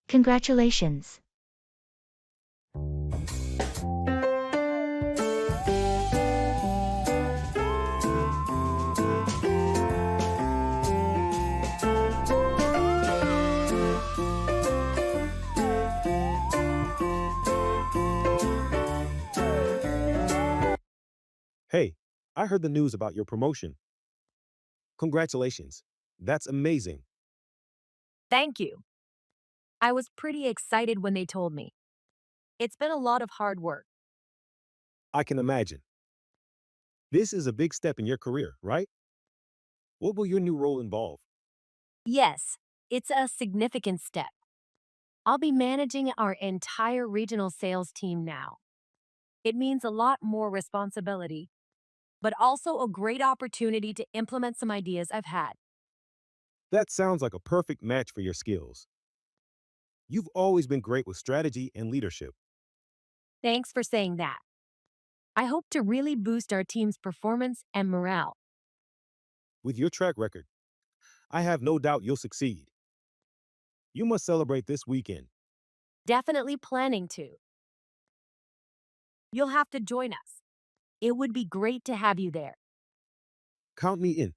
Congratulations. Hey, I heard the news about your promotion. Congratulations. That's amazing. Thank you. I was pretty excited when they told me. It's been a lot of hard work. I can imagine. This is a big step in your career, right? What will your new role involve? Yes, it's a significant step. I'll be managing our entire regional sales team now. It means a lot more responsibility, but also a great opportunity to implement some ideas I've had. That sounds like a perfect match for your skills. You've always been great with strategy and leadership. Thanks for saying that. I hope to really boost our team's performance and morale. With your track record, I have no doubt you'll succeed. You must celebrate this weekend. Definitely planning to. You'll have to join us. It would be great to have you there. Count me in.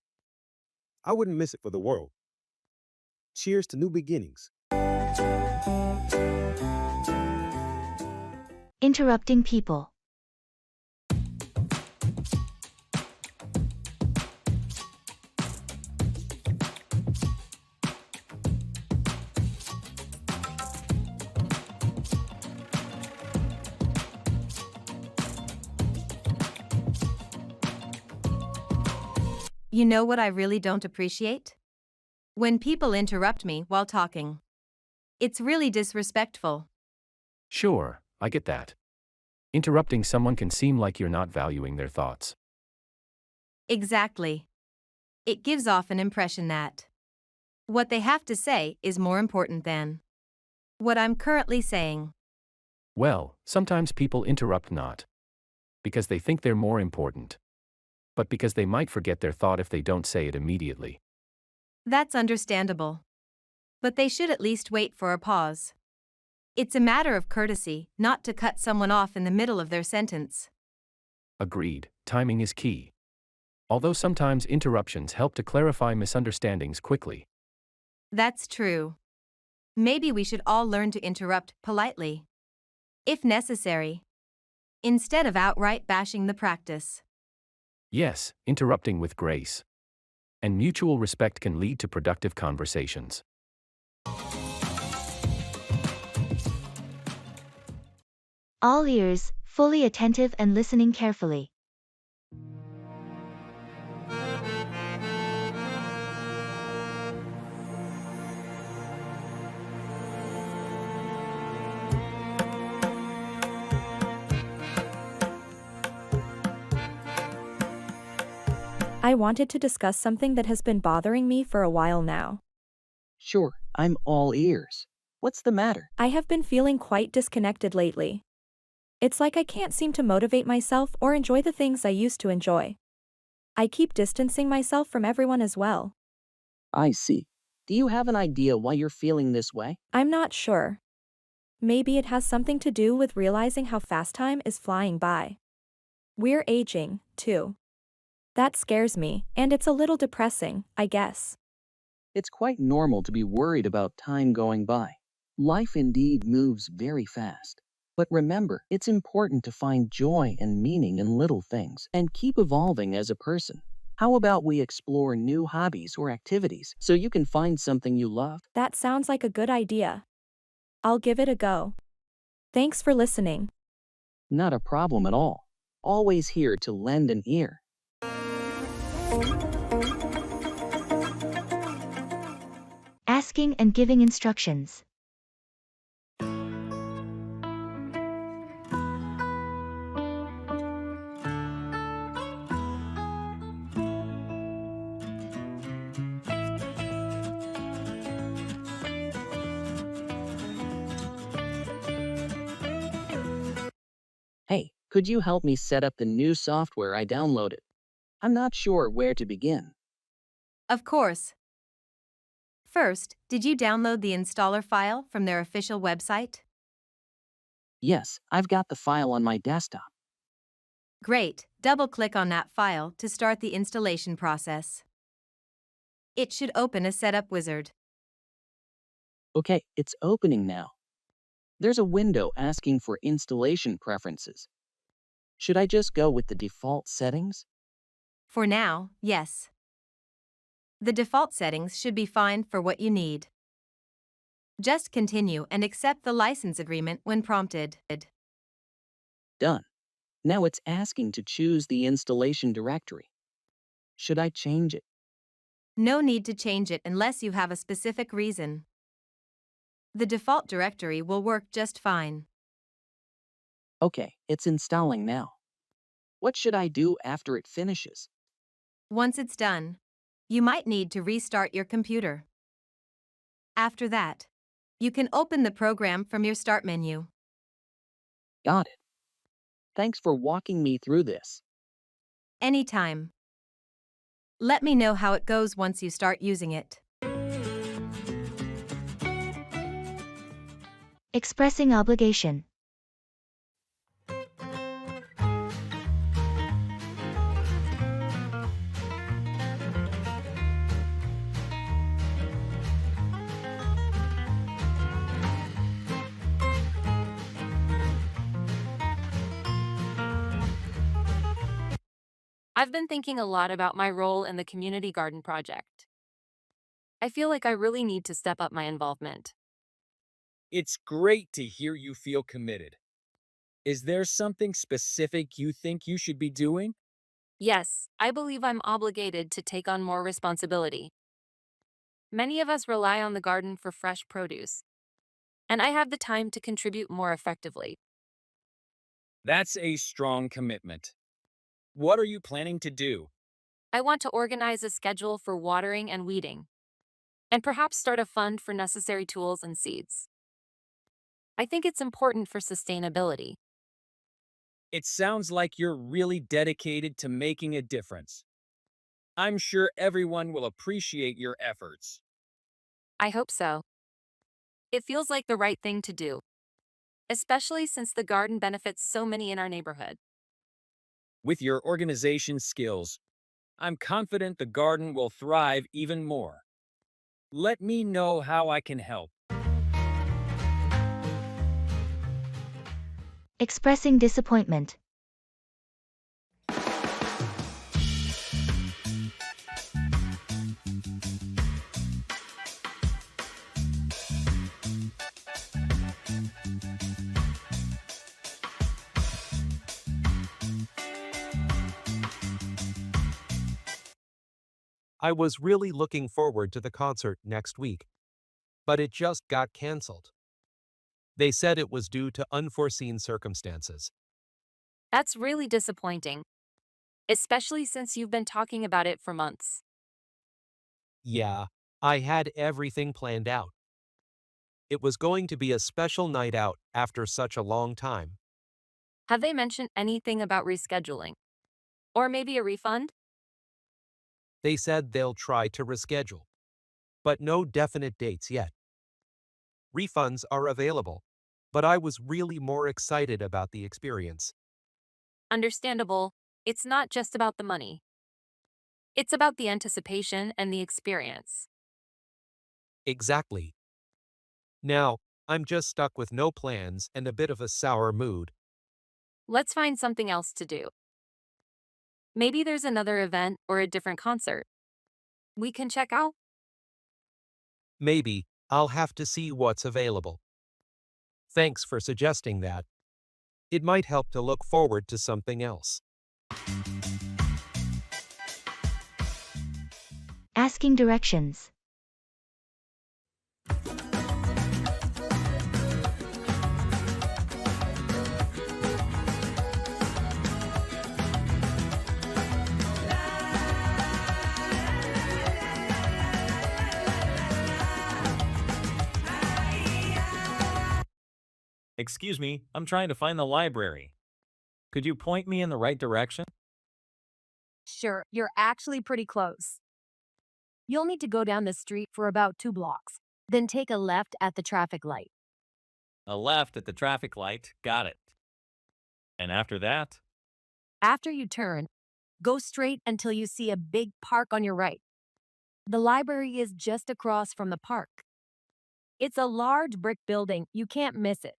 I wouldn't miss it for the world. Cheers to new beginnings. Interrupting people. You know what I really don't appreciate? When people interrupt me while talking. It's really disrespectful. Sure, I get that. Interrupting someone can seem like you're not valuing their thoughts. Exactly. It gives off an impression that what they have to say is more important than what I'm currently saying. Well, sometimes people interrupt not because they think they're more important, but because they might forget their thought if they don't say it immediately. That's understandable. But they should at least wait for a pause. It's a matter of courtesy not to cut someone off in the middle of their sentence. Agreed, timing is key. Although sometimes interruptions help to clarify misunderstandings quickly. That's true. Maybe we should all learn to interrupt politely, if necessary, instead of outright bashing the practice. Yes, interrupting with grace and mutual respect can lead to productive conversations. All ears, fully attentive and listening carefully. I wanted to discuss something that has been bothering me for a while now. Sure, I'm all ears. What's the matter? I have been feeling quite disconnected lately. It's like I can't seem to motivate myself or enjoy the things I used to enjoy. I keep distancing myself from everyone as well. I see. Do you have an idea why you're feeling this way? I'm not sure. Maybe it has something to do with realizing how fast time is flying by. We're aging, too. That scares me, and it's a little depressing, I guess. It's quite normal to be worried about time going by. Life indeed moves very fast. But remember, it's important to find joy and meaning in little things and keep evolving as a person. How about we explore new hobbies or activities so you can find something you love? That sounds like a good idea. I'll give it a go. Thanks for listening. Not a problem at all. Always here to lend an ear. Asking and giving instructions. Hey, could you help me set up the new software I downloaded? I'm not sure where to begin. Of course. First, did you download the installer file from their official website? Yes, I've got the file on my desktop. Great. Double-click on that file to start the installation process. It should open a setup wizard. Okay, it's opening now. There's a window asking for installation preferences. Should I just go with the default settings? For now, yes. The default settings should be fine for what you need. Just continue and accept the license agreement when prompted. Done. Now it's asking to choose the installation directory. Should I change it? No need to change it unless you have a specific reason. The default directory will work just fine. Okay, it's installing now. What should I do after it finishes? Once it's done, you might need to restart your computer. After that, you can open the program from your Start menu. Got it. Thanks for walking me through this. Anytime. Let me know how it goes once you start using it. Expressing obligation. I've been thinking a lot about my role in the community garden project. I feel like I really need to step up my involvement. It's great to hear you feel committed. Is there something specific you think you should be doing? Yes, I believe I'm obligated to take on more responsibility. Many of us rely on the garden for fresh produce, and I have the time to contribute more effectively. That's a strong commitment. What are you planning to do? I want to organize a schedule for watering and weeding, and perhaps start a fund for necessary tools and seeds. I think it's important for sustainability. It sounds like you're really dedicated to making a difference. I'm sure everyone will appreciate your efforts. I hope so. It feels like the right thing to do, especially since the garden benefits so many in our neighborhood. With your organization skills, I'm confident the garden will thrive even more. Let me know how I can help. Expressing disappointment. I was really looking forward to the concert next week, but it just got canceled. They said it was due to unforeseen circumstances. That's really disappointing, especially since you've been talking about it for months. Yeah, I had everything planned out. It was going to be a special night out after such a long time. Have they mentioned anything about rescheduling? Or maybe a refund? They said they'll try to reschedule, but no definite dates yet. Refunds are available, but I was really more excited about the experience. Understandable, it's not just about the money. It's about the anticipation and the experience. Exactly. Now, I'm just stuck with no plans and a bit of a sour mood. Let's find something else to do. Maybe there's another event or a different concert we can check out. Maybe I'll have to see what's available. Thanks for suggesting that. It might help to look forward to something else. Asking directions. Excuse me, I'm trying to find the library. Could you point me in the right direction? Sure, you're actually pretty close. You'll need to go down the street for about 2 blocks, then take a left at the traffic light. A left at the traffic light. Got it. And after that? After you turn, go straight until you see a big park on your right. The library is just across from the park. It's a large brick building. You can't miss it.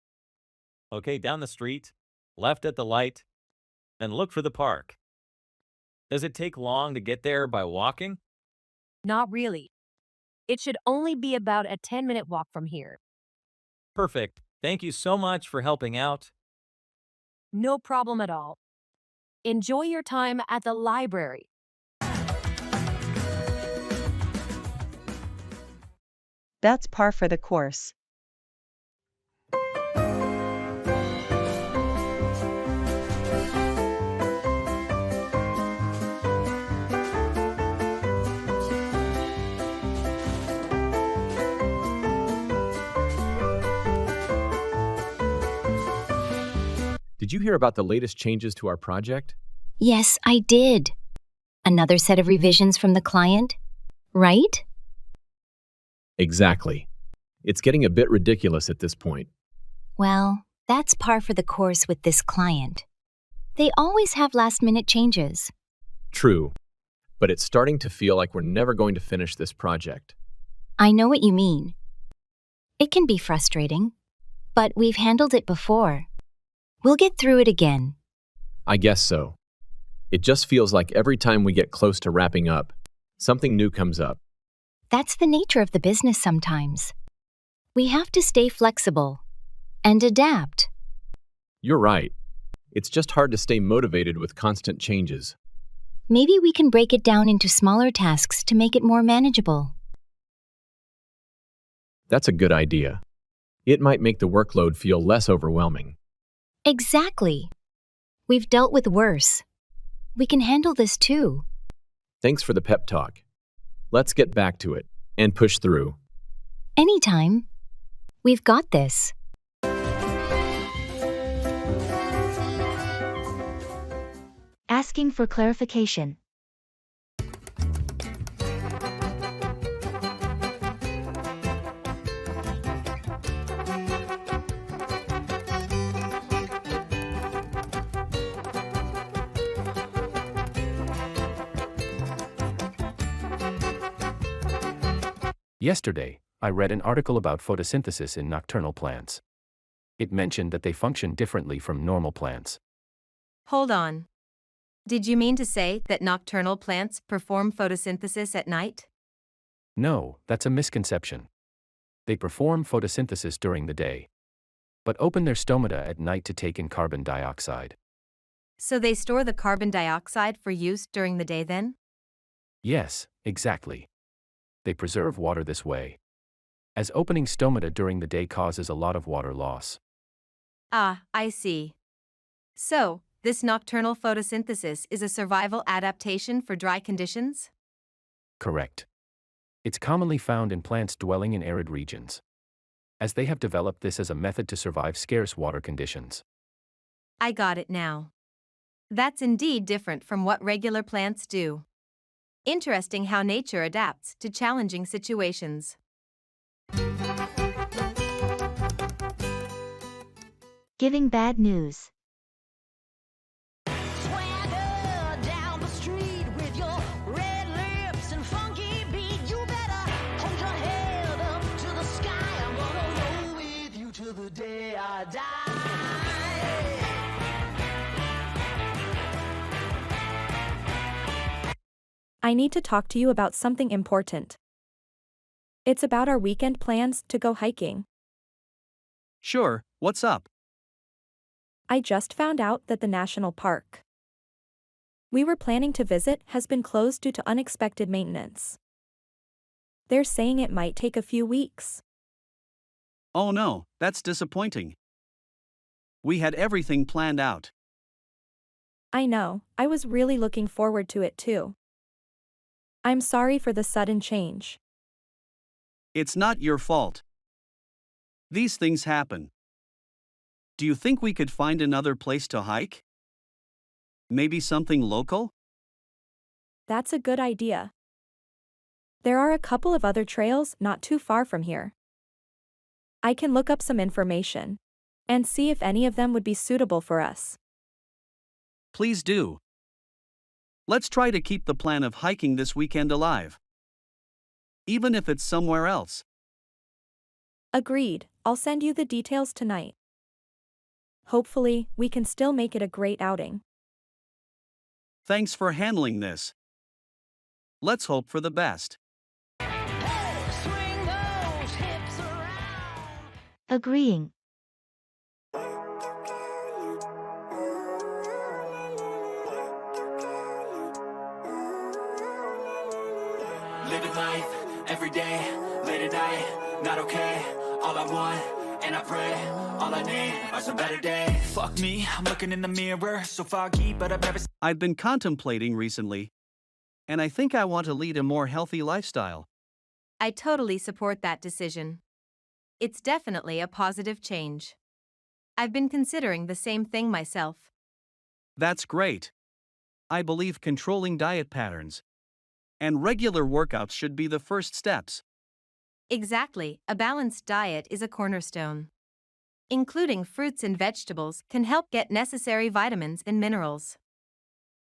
Okay, down the street, left at the light, then look for the park. Does it take long to get there by walking? Not really. It should only be about a 10-minute walk from here. Perfect. Thank you so much for helping out. No problem at all. Enjoy your time at the library. That's par for the course. Did you hear about the latest changes to our project? Yes, I did. Another set of revisions from the client, right? Exactly. It's getting a bit ridiculous at this point. Well, that's par for the course with this client. They always have last-minute changes. True, but it's starting to feel like we're never going to finish this project. I know what you mean. It can be frustrating, but we've handled it before. We'll get through it again. I guess so. It just feels like every time we get close to wrapping up, something new comes up. That's the nature of the business sometimes. We have to stay flexible and adapt. You're right. It's just hard to stay motivated with constant changes. Maybe we can break it down into smaller tasks to make it more manageable. That's a good idea. It might make the workload feel less overwhelming. Exactly. We've dealt with worse. We can handle this too. Thanks for the pep talk. Let's get back to it and push through. Anytime. We've got this. Asking for clarification. Yesterday, I read an article about photosynthesis in nocturnal plants. It mentioned that they function differently from normal plants. Hold on. Did you mean to say that nocturnal plants perform photosynthesis at night? No, that's a misconception. They perform photosynthesis during the day, but open their stomata at night to take in carbon dioxide. So they store the carbon dioxide for use during the day then? Yes, exactly. They preserve water this way, as opening stomata during the day causes a lot of water loss. Ah, I see. So, this nocturnal photosynthesis is a survival adaptation for dry conditions? Correct. It's commonly found in plants dwelling in arid regions, as they have developed this as a method to survive scarce water conditions. I got it now. That's indeed different from what regular plants do. Interesting how nature adapts to challenging situations. Giving bad news. Swagger down the street with your red lips and funky beat. You better hold your head up to the sky. I'm gonna roll with you till the day I die. I need to talk to you about something important. It's about our weekend plans to go hiking. Sure, what's up? I just found out that the national park we were planning to visit has been closed due to unexpected maintenance. They're saying it might take a few weeks. Oh no, that's disappointing. We had everything planned out. I know, I was really looking forward to it too. I'm sorry for the sudden change. It's not your fault. These things happen. Do you think we could find another place to hike? Maybe something local? That's a good idea. There are a couple of other trails not too far from here. I can look up some information and see if any of them would be suitable for us. Please do. Let's try to keep the plan of hiking this weekend alive. Even if it's somewhere else. Agreed, I'll send you the details tonight. Hopefully, we can still make it a great outing. Thanks for handling this. Let's hope for the best. Swing those hips around. Agreeing. Living life every day, late at night, not okay. All I want, and I pray, all I need are some better days. Fuck me, I'm looking in the mirror, so foggy, but I've never seen. I've been contemplating recently, and I think I want to lead a more healthy lifestyle. I totally support that decision. It's definitely a positive change. I've been considering the same thing myself. That's great. I believe controlling diet patterns and regular workouts should be the first steps. Exactly, a balanced diet is a cornerstone. Including fruits and vegetables can help get necessary vitamins and minerals.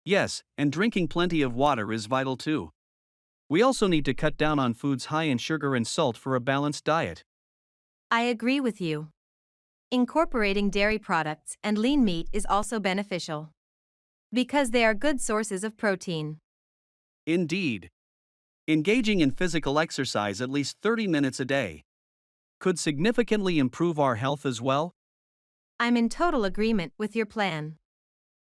Yes, and drinking plenty of water is vital too. We also need to cut down on foods high in sugar and salt for a balanced diet. I agree with you. Incorporating dairy products and lean meat is also beneficial because they are good sources of protein. Indeed. Engaging in physical exercise at least 30 minutes a day could significantly improve our health as well. I'm in total agreement with your plan.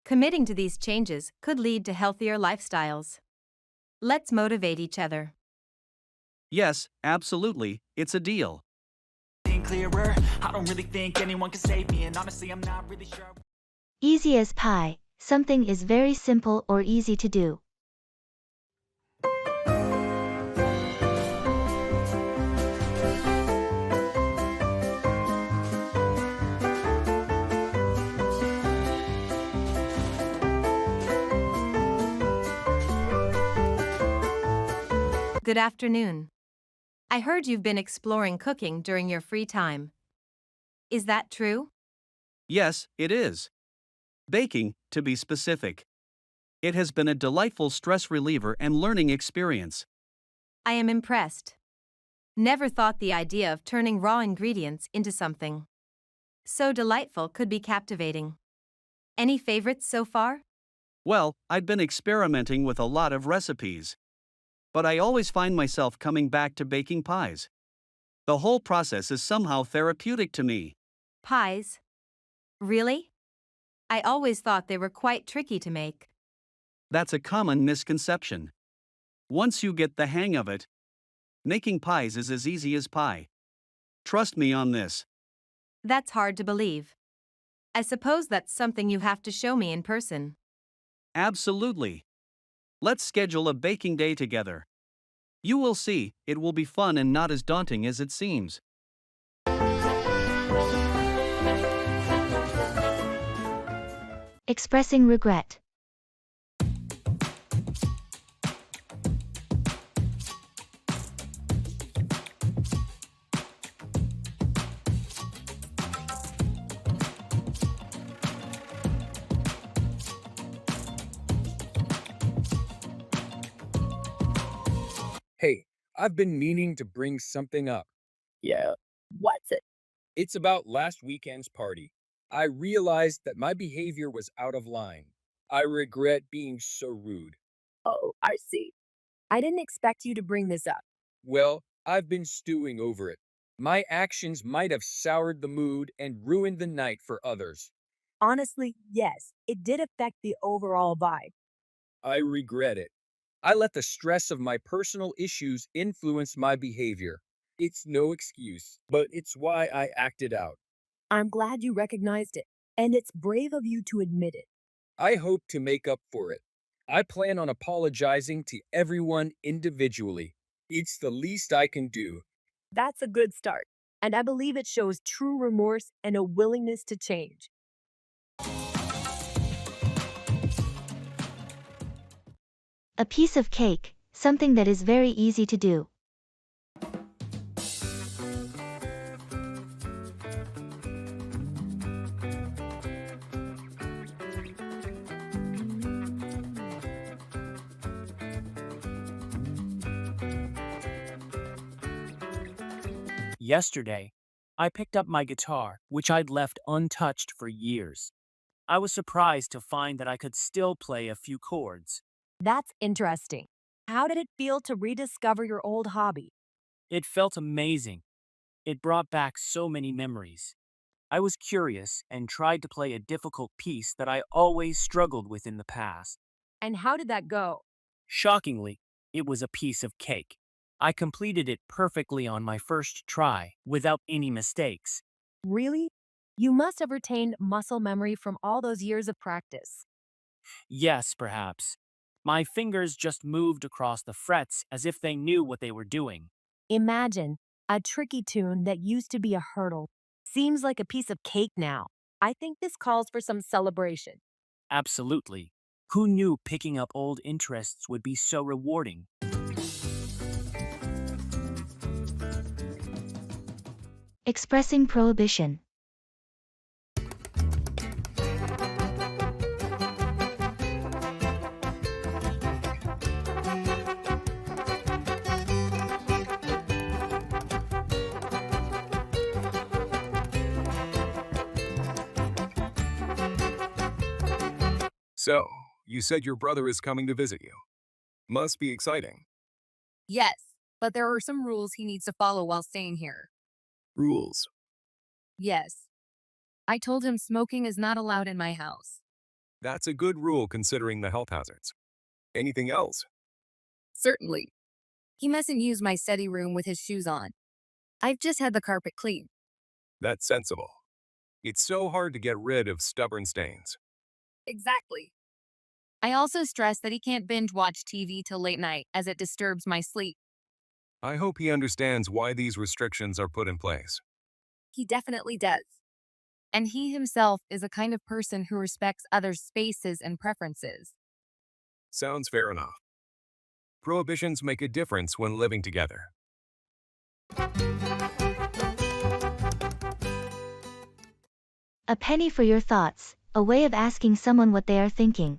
Committing to these changes could lead to healthier lifestyles. Let's motivate each other. Yes, absolutely, it's a deal. Clearer. I don't really think anyone can save me, and honestly, I'm not really sure. Easy as pie. Something is very simple or easy to do. Good afternoon. I heard you've been exploring cooking during your free time. Is that true? Yes, it is. Baking, to be specific. It has been a delightful stress reliever and learning experience. I am impressed. Never thought the idea of turning raw ingredients into something so delightful could be captivating. Any favorites so far? Well, I've been experimenting with a lot of recipes. But I always find myself coming back to baking pies. The whole process is somehow therapeutic to me. Pies? Really? I always thought they were quite tricky to make. That's a common misconception. Once you get the hang of it, making pies is as easy as pie. Trust me on this. That's hard to believe. I suppose that's something you have to show me in person. Absolutely. Let's schedule a baking day together. You will see, it will be fun and not as daunting as it seems. Expressing regret. Hey, I've been meaning to bring something up. Yeah. What's it? It's about last weekend's party. I realized that my behavior was out of line. I regret being so rude. Oh, I see. I didn't expect you to bring this up. Well, I've been stewing over it. My actions might have soured the mood and ruined the night for others. Honestly, yes, it did affect the overall vibe. I regret it. I let the stress of my personal issues influence my behavior. It's no excuse, but it's why I acted out. I'm glad you recognized it, and it's brave of you to admit it. I hope to make up for it. I plan on apologizing to everyone individually. It's the least I can do. That's a good start, and I believe it shows true remorse and a willingness to change. A piece of cake. something that is very easy to do. Yesterday, I picked up my guitar, which I'd left untouched for years. I was surprised to find that I could still play a few chords. That's interesting. How did it feel to rediscover your old hobby? It felt amazing. It brought back so many memories. I was curious and tried to play a difficult piece that I always struggled with in the past. And how did that go? Shockingly, it was a piece of cake. I completed it perfectly on my first try, without any mistakes. Really? You must have retained muscle memory from all those years of practice. Yes, perhaps. My fingers just moved across the frets as if they knew what they were doing. Imagine a tricky tune that used to be a hurdle. Seems like a piece of cake now. I think this calls for some celebration. Absolutely. Who knew picking up old interests would be so rewarding? Expressing prohibition. So, you said your brother is coming to visit you. Must be exciting. Yes, but there are some rules he needs to follow while staying here. Rules. Yes. I told him smoking is not allowed in my house. That's a good rule considering the health hazards. Anything else? Certainly. He mustn't use my study room with his shoes on. I've just had the carpet cleaned. That's sensible. It's so hard to get rid of stubborn stains. Exactly. I also stress that he can't binge watch TV till late night as it disturbs my sleep. I hope he understands why these restrictions are put in place. He definitely does. And he himself is a kind of person who respects others' spaces and preferences. Sounds fair enough. Prohibitions make a difference when living together. A penny for your thoughts, a way of asking someone what they are thinking.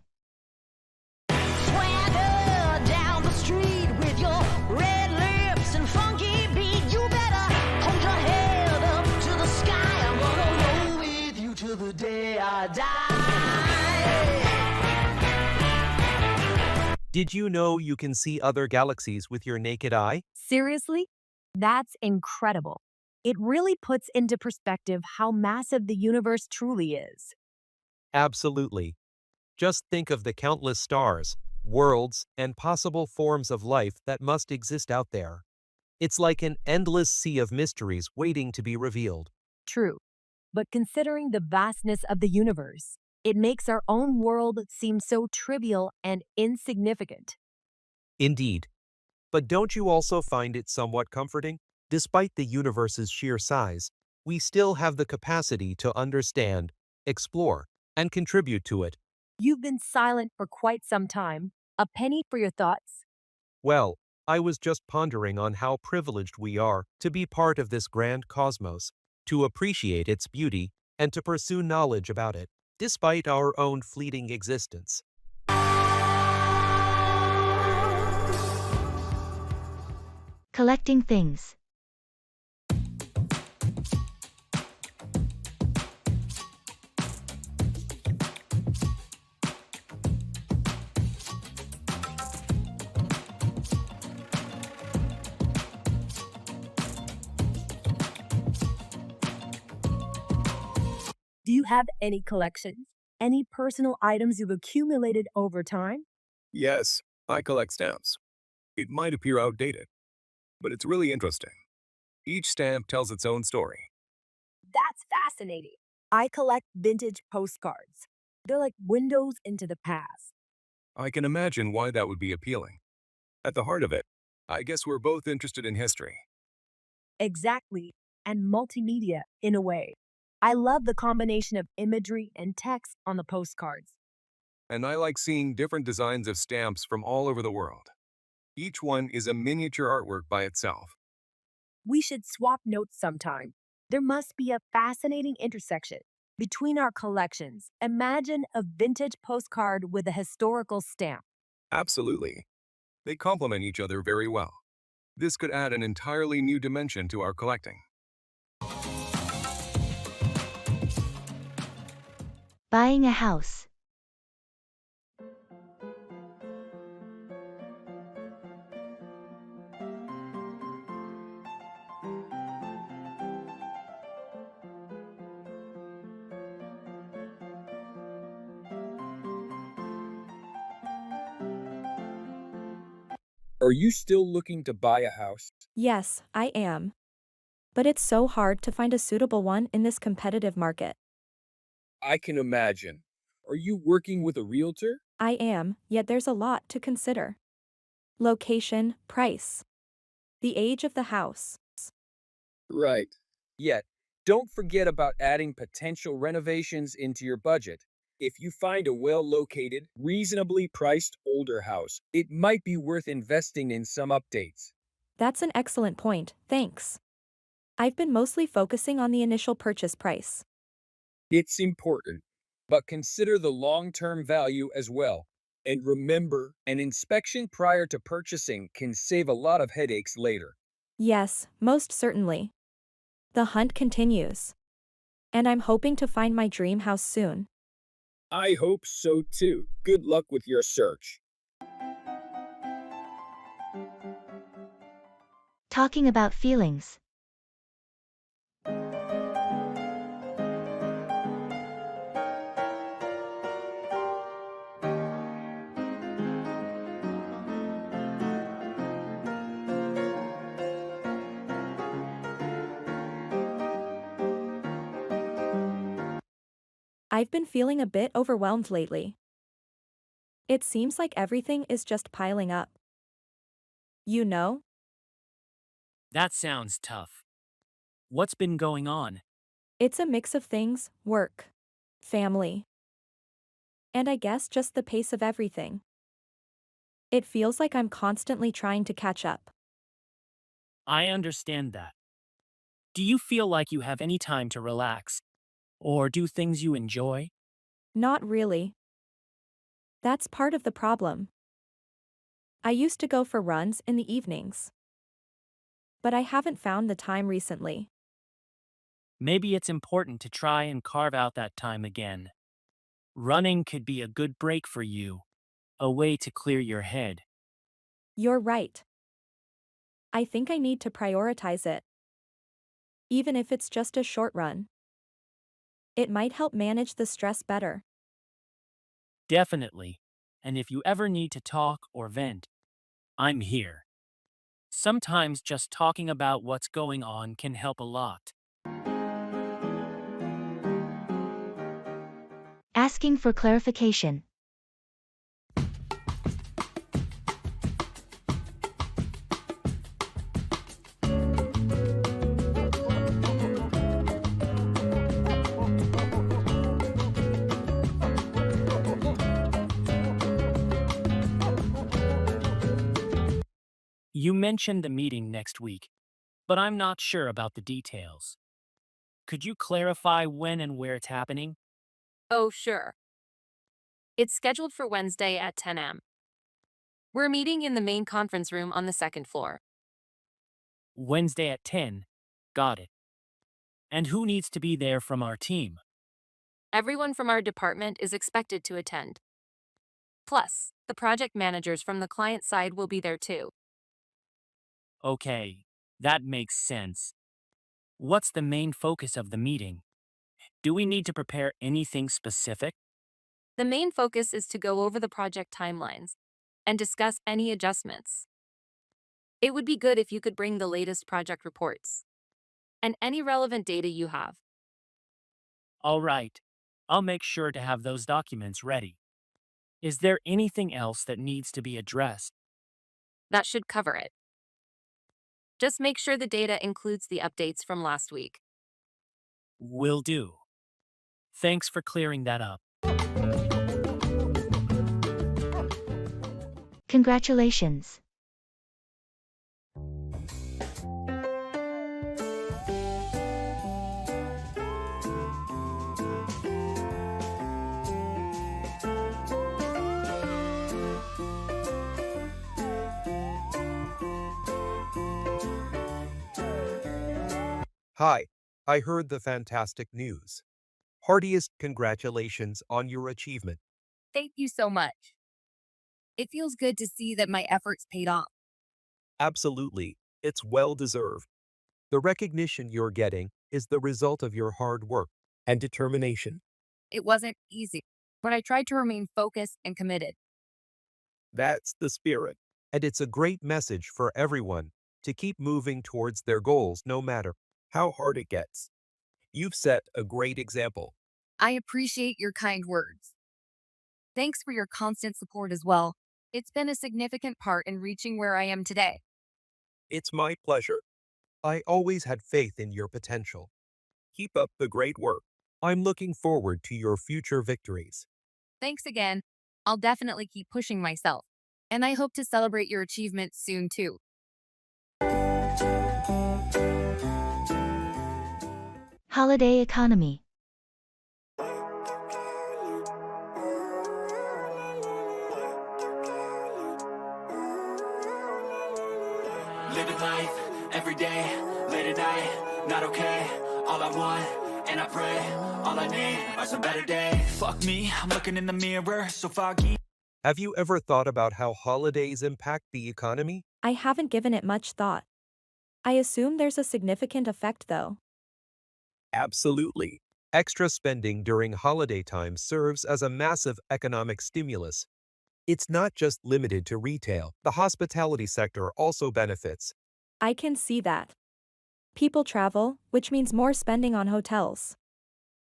Swagger down the street with your red lips and funky beat. You better hold your head up to the sky. I'm gonna roll with you till the day I die. Did you know you can see other galaxies with your naked eye? Seriously? That's incredible. It really puts into perspective how massive the universe truly is. Absolutely. Just think of the countless stars, worlds, and possible forms of life that must exist out there. It's like an endless sea of mysteries waiting to be revealed. True. But considering the vastness of the universe, it makes our own world seem so trivial and insignificant. Indeed. But don't you also find it somewhat comforting? Despite the universe's sheer size, we still have the capacity to understand, explore, and contribute to it. You've been silent for quite some time. A penny for your thoughts? Well, I was just pondering on how privileged we are to be part of this grand cosmos, to appreciate its beauty, and to pursue knowledge about it, despite our own fleeting existence. Collecting things. Do you have any collections? Any personal items you've accumulated over time? Yes, I collect stamps. It might appear outdated, but it's really interesting. Each stamp tells its own story. That's fascinating. I collect vintage postcards. They're like windows into the past. I can imagine why that would be appealing. At the heart of it, I guess we're both interested in history. Exactly. And multimedia, in a way. I love the combination of imagery and text on the postcards. And I like seeing different designs of stamps from all over the world. Each one is a miniature artwork by itself. We should swap notes sometime. There must be a fascinating intersection between our collections. Imagine a vintage postcard with a historical stamp. Absolutely. They complement each other very well. This could add an entirely new dimension to our collecting. Buying a house. Are you still looking to buy a house? Yes, I am. But it's so hard to find a suitable one in this competitive market. I can imagine. Are you working with a realtor? I am, yet there's a lot to consider. Location, price, the age of the house. Right. Yet, don't forget about adding potential renovations into your budget. If you find a well-located, reasonably priced older house, it might be worth investing in some updates. That's an excellent point, thanks. I've been mostly focusing on the initial purchase price. It's important, but consider the long-term value as well. And remember, an inspection prior to purchasing can save a lot of headaches later. Yes, most certainly. The hunt continues. And I'm hoping to find my dream house soon. I hope so too. Good luck with your search. Talking about feelings. I've been feeling a bit overwhelmed lately. It seems like everything is just piling up. You know? That sounds tough. What's been going on? It's a mix of things, work, family, and I guess just the pace of everything. It feels like I'm constantly trying to catch up. I understand that. Do you feel like you have any time to relax? Or do things you enjoy? Not really. That's part of the problem. I used to go for runs in the evenings. But I haven't found the time recently. Maybe it's important to try and carve out that time again. Running could be a good break for you, a way to clear your head. You're right. I think I need to prioritize it. Even if it's just a short run. It might help manage the stress better. Definitely. And if you ever need to talk or vent, I'm here. Sometimes just talking about what's going on can help a lot. Asking for clarification. You mentioned the meeting next week, but I'm not sure about the details. Could you clarify when and where it's happening? Oh, sure. It's scheduled for Wednesday at 10 a.m. We're meeting in the main conference room on the second floor. Wednesday at 10. Got it. And who needs to be there from our team? Everyone from our department is expected to attend. Plus, the project managers from the client side will be there too. Okay, that makes sense. What's the main focus of the meeting? Do we need to prepare anything specific? The main focus is to go over the project timelines and discuss any adjustments. It would be good if you could bring the latest project reports and any relevant data you have. All right, I'll make sure to have those documents ready. Is there anything else that needs to be addressed? That should cover it. Just make sure the data includes the updates from last week. Will do. Thanks for clearing that up. Congratulations. Hi, I heard the fantastic news. Heartiest congratulations on your achievement. Thank you so much. It feels good to see that my efforts paid off. Absolutely, it's well deserved. The recognition you're getting is the result of your hard work and determination. It wasn't easy, but I tried to remain focused and committed. That's the spirit. And it's a great message for everyone to keep moving towards their goals no matter how hard it gets. You've set a great example. I appreciate your kind words. Thanks for your constant support as well. It's been a significant part in reaching where I am today. It's my pleasure. I always had faith in your potential. Keep up the great work. I'm looking forward to your future victories. Thanks again. I'll definitely keep pushing myself. And I hope to celebrate your achievements soon too. Holiday economy. Living life every day, late at night, not okay. All I want, and I pray, all I need are some better days. Fuck me, I'm looking in the mirror, so foggy. Have you ever thought about how holidays impact the economy? I haven't given it much thought. I assume there's a significant effect though. Absolutely. Extra spending during holiday time serves as a massive economic stimulus. It's not just limited to retail. The hospitality sector also benefits. I can see that. People travel, which means more spending on hotels,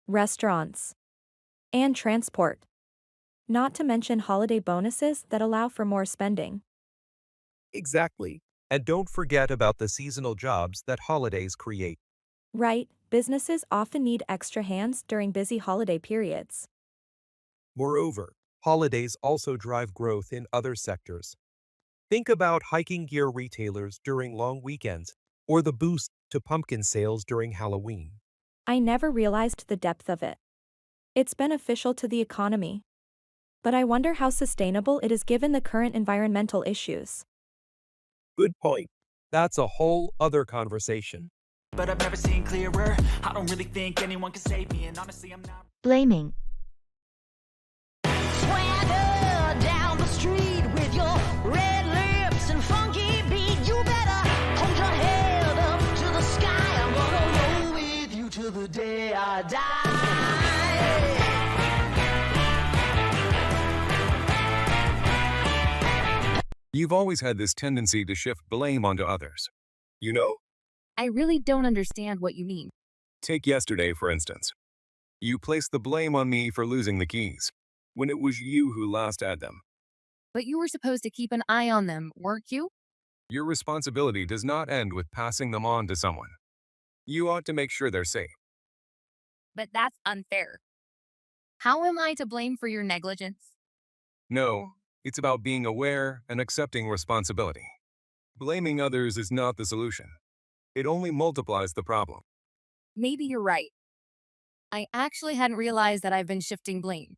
restaurants, and transport. Not to mention holiday bonuses that allow for more spending. Exactly. And don't forget about the seasonal jobs that holidays create. Right, businesses often need extra hands during busy holiday periods. Moreover, holidays also drive growth in other sectors. Think about hiking gear retailers during long weekends, or the boost to pumpkin sales during Halloween. I never realized the depth of it. It's beneficial to the economy. But I wonder how sustainable it is given the current environmental issues. Good point. That's a whole other conversation. But I've never seen clearer. I don't really think anyone can save me, and honestly, I'm not. Blaming. Swagger down the street with your red lips and funky beat. You better hold your head up to the sky. I'm gonna roll with you till the day I die. You've always had this tendency to shift blame onto others. You know, I really don't understand what you mean. take yesterday, for instance. You placed the blame on me for losing the keys, when it was you who last had them. But you were supposed to keep an eye on them, weren't you? Your responsibility does not end with passing them on to someone. You ought to make sure they're safe. But that's unfair. How am I to blame for your negligence? No, it's about being aware and accepting responsibility. Blaming others is not the solution. It only multiplies the problem. Maybe you're right. I actually hadn't realized that I've been shifting blame.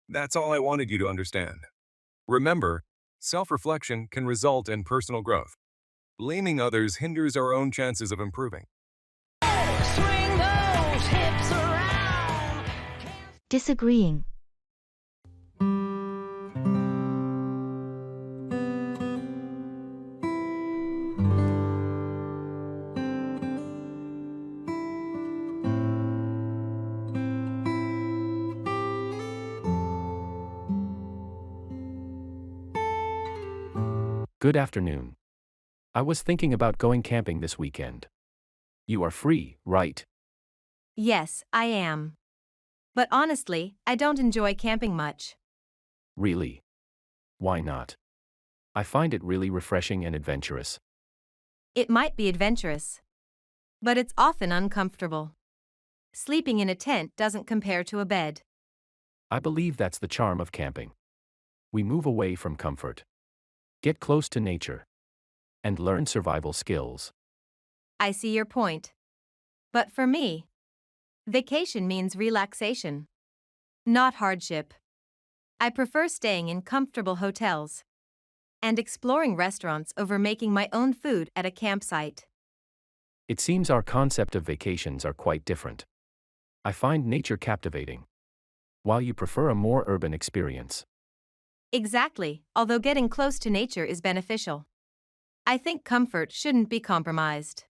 That's all I wanted you to understand. Remember, self-reflection can result in personal growth. Blaming others hinders our own chances of improving. Swing those hips around. Disagreeing. Good afternoon. I was thinking about going camping this weekend. You are free, right? Yes, I am. But honestly, I don't enjoy camping much. Really? Why not? I find it really refreshing and adventurous. It might be adventurous, but it's often uncomfortable. Sleeping in a tent doesn't compare to a bed. I believe that's the charm of camping. We move away from comfort, get close to nature, and learn survival skills. I see your point. But for me, vacation means relaxation, not hardship. I prefer staying in comfortable hotels and exploring restaurants over making my own food at a campsite. It seems our concept of vacations are quite different. I find nature captivating, while you prefer a more urban experience. Exactly, although getting close to nature is beneficial. I think comfort shouldn't be compromised.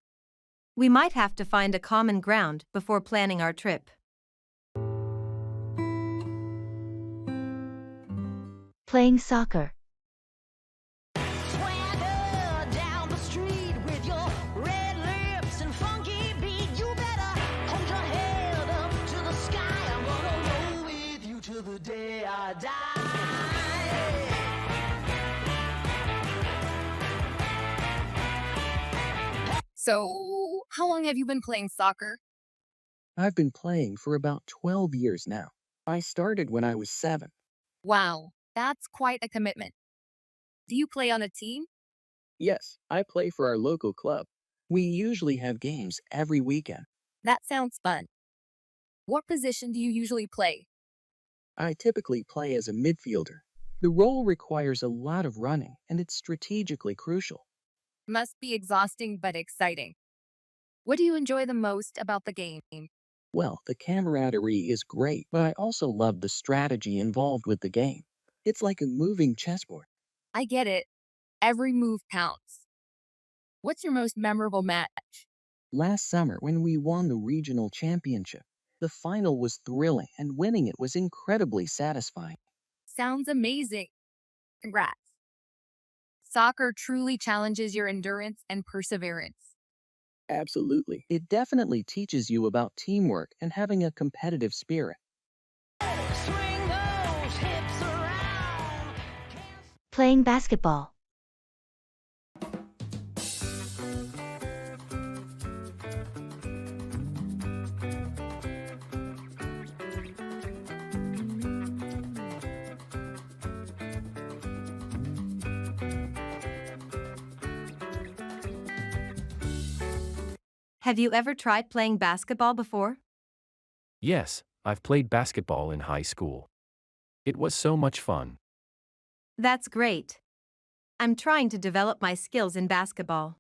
We might have to find a common ground before planning our trip. Playing soccer. Swagger down the street with your red lips and funky beat. You better hold your head up to the sky. I'm gonna roll with you till the day I die. So, how long have you been playing soccer? I've been playing for about 12 years now. I started when I was 7. Wow, that's quite a commitment. Do you play on a team? Yes, I play for our local club. We usually have games every weekend. That sounds fun. What position do you usually play? I typically play as a midfielder. The role requires a lot of running, and it's strategically crucial. Must be exhausting but exciting. What do you enjoy the most about the game? Well, the camaraderie is great, but I also love the strategy involved with the game. It's like a moving chessboard. I get it. Every move counts. What's your most memorable match? Last summer, when we won the regional championship, the final was thrilling, and winning it was incredibly satisfying. Sounds amazing. Congrats. Soccer truly challenges your endurance and perseverance. Absolutely. It definitely teaches you about teamwork and having a competitive spirit. Swing those hips around. Playing basketball. Have you ever tried playing basketball before? Yes, I've played basketball in high school. It was so much fun. That's great. I'm trying to develop my skills in basketball.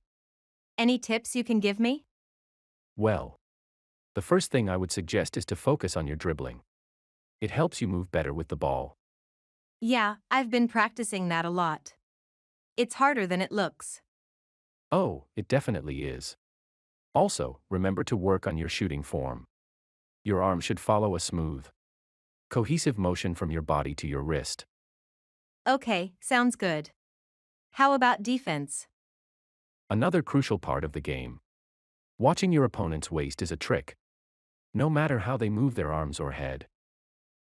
Any tips you can give me? Well, the first thing I would suggest is to focus on your dribbling. It helps you move better with the ball. Yeah, I've been practicing that a lot. It's harder than it looks. Oh, it definitely is. Also, remember to work on your shooting form. Your arm should follow a smooth, cohesive motion from your body to your wrist. Okay, sounds good. How about defense? Another crucial part of the game. Watching your opponent's waist is a trick. No matter how they move their arms or head,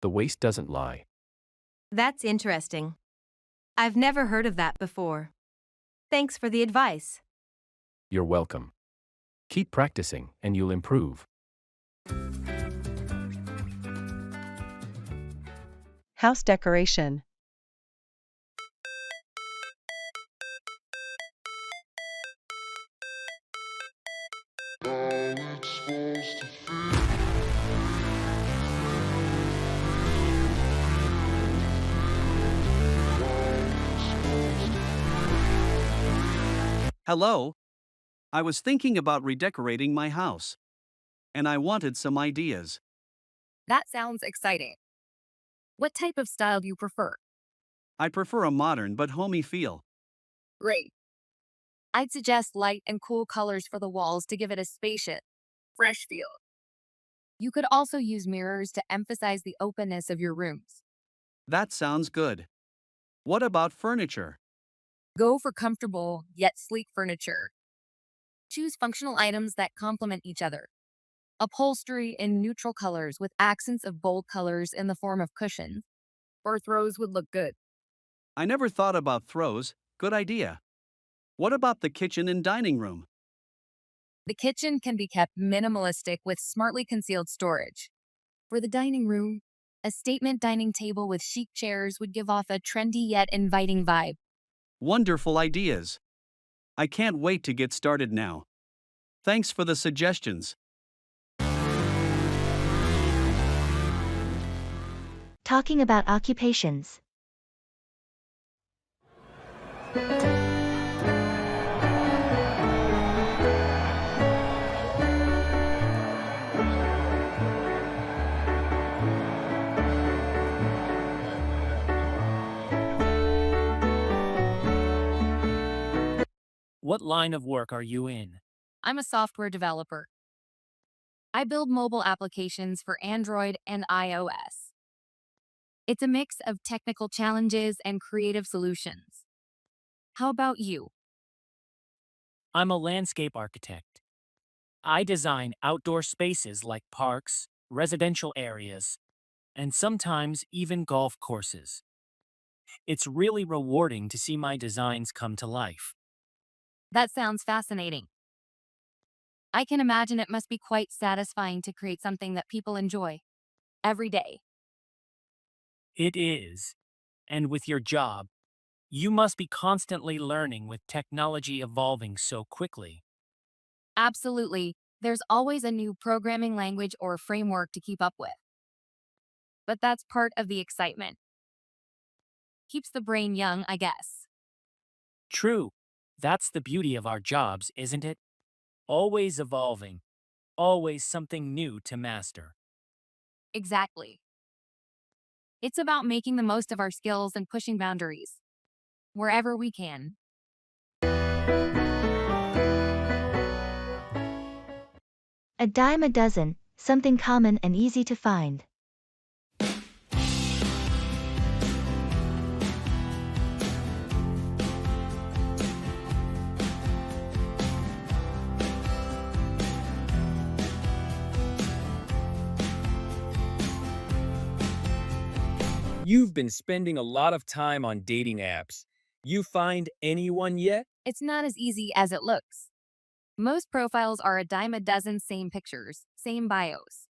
the waist doesn't lie. That's interesting. I've never heard of that before. Thanks for the advice. You're welcome. Keep practicing, and you'll improve. House decoration. Hello. I was thinking about redecorating my house, and I wanted some ideas. That sounds exciting. What type of style do you prefer? I prefer a modern but homey feel. Great. I'd suggest light and cool colors for the walls to give it a spacious, fresh feel. You could also use mirrors to emphasize the openness of your rooms. That sounds good. What about furniture? Go for comfortable yet sleek furniture. Choose functional items that complement each other. Upholstery in neutral colors with accents of bold colors in the form of cushions or throws would look good. I never thought about throws. Good idea. What about the kitchen and dining room? The kitchen can be kept minimalistic with smartly concealed storage. For the dining room, a statement dining table with chic chairs would give off a trendy yet inviting vibe. Wonderful ideas. I can't wait to get started now. Thanks for the suggestions. Talking about occupations. What line of work are you in? I'm a software developer. I build mobile applications for Android and iOS. It's a mix of technical challenges and creative solutions. How about you? I'm a landscape architect. I design outdoor spaces like parks, residential areas, and sometimes even golf courses. It's really rewarding to see my designs come to life. That sounds fascinating. I can imagine it must be quite satisfying to create something that people enjoy every day. It is. And with your job, you must be constantly learning with technology evolving so quickly. Absolutely. There's always a new programming language or framework to keep up with. But that's part of the excitement. Keeps the brain young, I guess. True. That's the beauty of our jobs, isn't it? Always evolving, always something new to master. Exactly. It's about making the most of our skills and pushing boundaries wherever we can. A dime a dozen, something common and easy to find. You've been spending a lot of time on dating apps. You find anyone yet? It's not as easy as it looks. Most profiles are a dime a dozen, same pictures, same bios.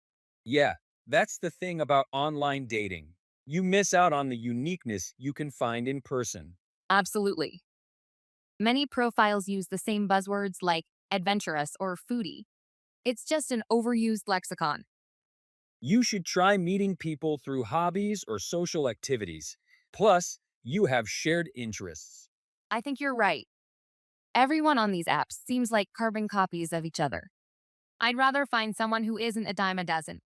Yeah, that's the thing about online dating. You miss out on the uniqueness you can find in person. Absolutely. Many profiles use the same buzzwords like adventurous or foodie. It's just an overused lexicon. You should try meeting people through hobbies or social activities. Plus, you have shared interests. I think you're right. Everyone on these apps seems like carbon copies of each other. I'd rather find someone who isn't a dime a dozen.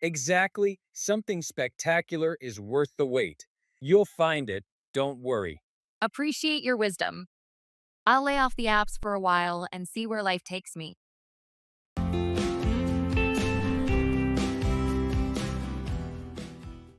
Exactly, something spectacular is worth the wait. You'll find it, don't worry. Appreciate your wisdom. I'll lay off the apps for a while and see where life takes me.